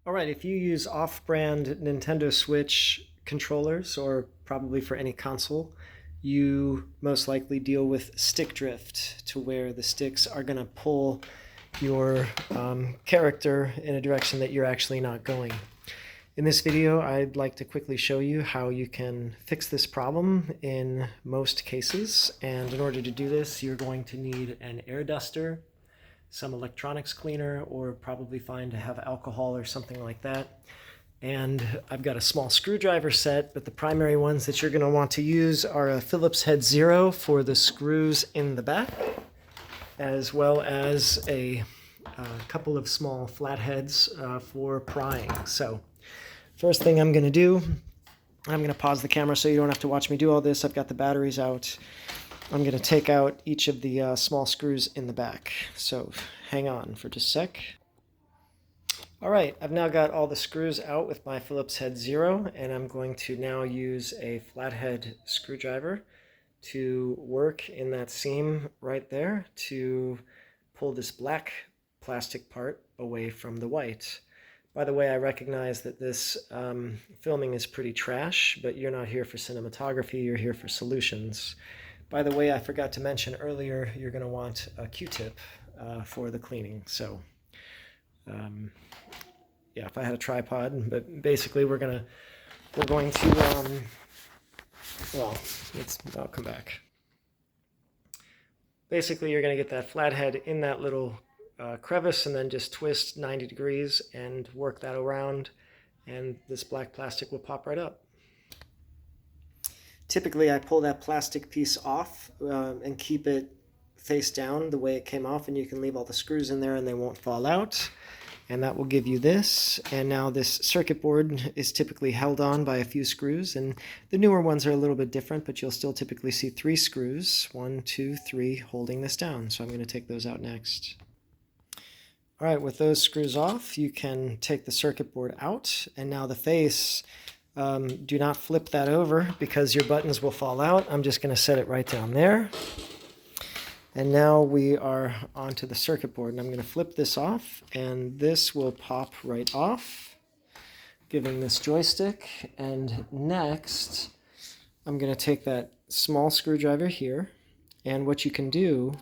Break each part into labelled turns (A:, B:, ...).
A: All right, if you use off-brand Nintendo Switch controllers, or probably for any console, you most likely deal with stick drift, to where the sticks are going to pull your character in a direction that you're actually not going. In this video, I'd like to quickly show you how you can fix this problem in most cases. And in order to do this, you're going to need an air duster, some electronics cleaner, or probably fine to have alcohol or something like that. And I've got a small screwdriver set, but the primary ones that you're going to want to use are a Phillips Head Zero for the screws in the back, as well as a couple of small flatheads for prying. So first thing I'm going to do, I'm going to pause the camera so you don't have to watch me do all this. I've got the batteries out. I'm going to take out each of the small screws in the back. So hang on for just a sec. All right, I've now got all the screws out with my Phillips Head Zero, and I'm going to now use a flathead screwdriver to work in that seam right there to pull this black plastic part away from the white. By the way, I recognize that this filming is pretty trash, but you're not here for cinematography, you're here for solutions. By the way, I forgot to mention earlier, you're going to want a Q-tip for the cleaning. So, yeah, if I had a tripod, but basically we're going to, well, I'll come back. Basically, you're going to get that flathead in that little crevice and then just twist 90 degrees and work that around, and this black plastic will pop right up. Typically, I pull that plastic piece off and keep it face down the way it came off, and you can leave all the screws in there and they won't fall out. And that will give you this. And now this circuit board is typically held on by a few screws, and the newer ones are a little bit different, but you'll still typically see 3 screws, 1, 2, 3, holding this down. So I'm going to take those out next. All right, with those screws off, you can take the circuit board out, and now the face, do not flip that over because your buttons will fall out. I'm just going to set it right down there. And now we are onto the circuit board, and I'm going to flip this off, and this will pop right off, giving this joystick. And next, I'm going to take that small screwdriver here, and what you can do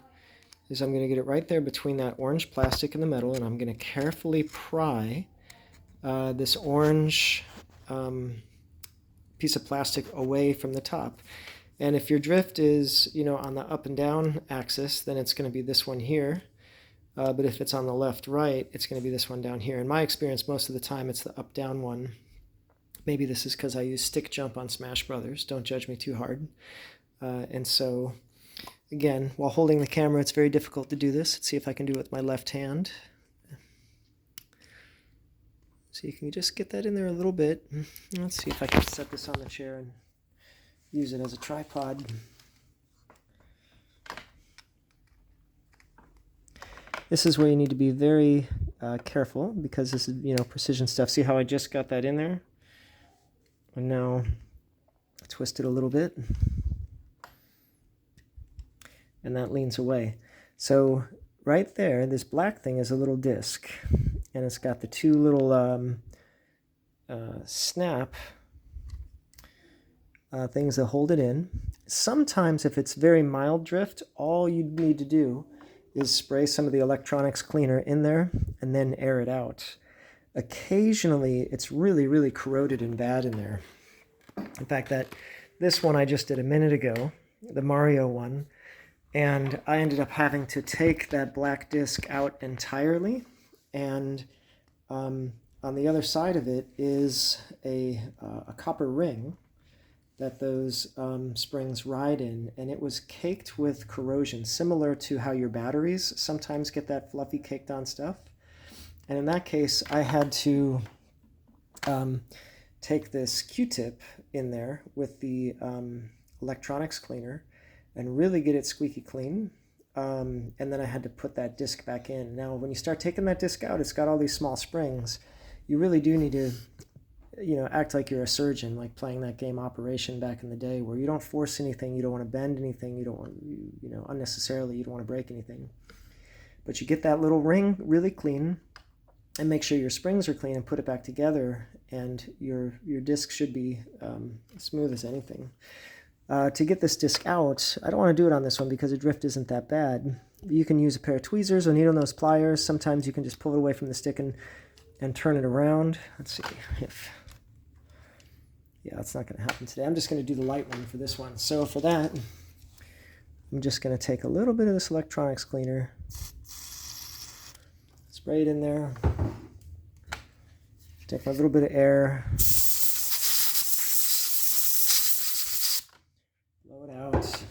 A: is I'm going to get it right there between that orange plastic and the metal, and I'm going to carefully pry this orange piece of plastic away from the top. And if your drift is, on the up and down axis, then it's going to be this one here. But if it's on the left-right, it's going to be this one down here. In my experience, most of the time, it's the up-down one. Maybe this is because I use stick jump on Smash Brothers. Don't judge me too hard. And so, again, while holding the camera, it's very difficult to do this. Let's see if I can do it with my left hand. So you can just get that in there a little bit. Let's see if I can set this on the chair and use it as a tripod. This is where you need to be very careful, because this is, precision stuff. See how I just got that in there? And now twist it a little bit. And that leans away. So right there, this black thing is a little disc. And it's got the 2 little snap things that hold it in. Sometimes if it's very mild drift, all you need to do is spray some of the electronics cleaner in there and then air it out. Occasionally it's really, really corroded and bad in there. In fact, this one I just did a minute ago, the Mario one, and I ended up having to take that black disc out entirely, and on the other side of it is a copper ring that those springs ride in, and it was caked with corrosion, similar to how your batteries sometimes get that fluffy caked on stuff. And in that case, I had to take this Q-tip in there with the electronics cleaner and really get it squeaky clean. And then I had to put that disc back in. Now, when you start taking that disc out, it's got all these small springs. You really do need to act like you're a surgeon, like playing that game Operation back in the day, where you don't force anything, you don't want to bend anything, you don't want, unnecessarily, you don't want to break anything. But you get that little ring really clean, and make sure your springs are clean and put it back together, and your disc should be smooth as anything. To get this disc out, I don't want to do it on this one because the drift isn't that bad. You can use a pair of tweezers or needle nose pliers. Sometimes you can just pull it away from the stick and turn it around. Let's see if... Yeah, that's not going to happen today. I'm just going to do the light one for this one. So for that, I'm just going to take a little bit of this electronics cleaner, spray it in there, take my little bit of air, blow it out,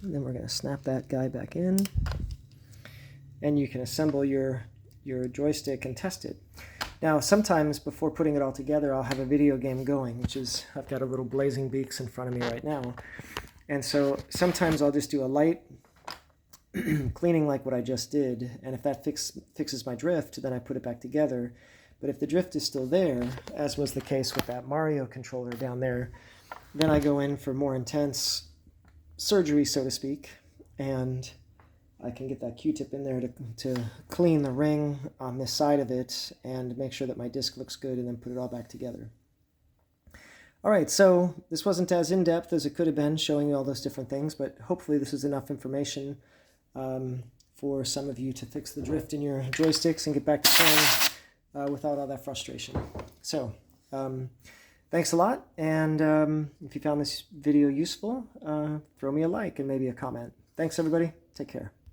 A: and then we're going to snap that guy back in, and you can assemble your joystick and test it. Now, sometimes before putting it all together, I'll have a video game going, which is, I've got a little Blazing Beaks in front of me right now. And so sometimes I'll just do a light cleaning like what I just did. And if that fixes my drift, then I put it back together. But if the drift is still there, as was the case with that Mario controller down there, then I go in for more intense surgery, so to speak, and I can get that Q-tip in there to clean the ring on this side of it and make sure that my disc looks good, and then put it all back together. All right, so this wasn't as in-depth as it could have been, showing you all those different things, but hopefully this is enough information for some of you to fix the drift in your joysticks and get back to playing without all that frustration. So, thanks a lot, and if you found this video useful, throw me a like and maybe a comment. Thanks, everybody. Take care.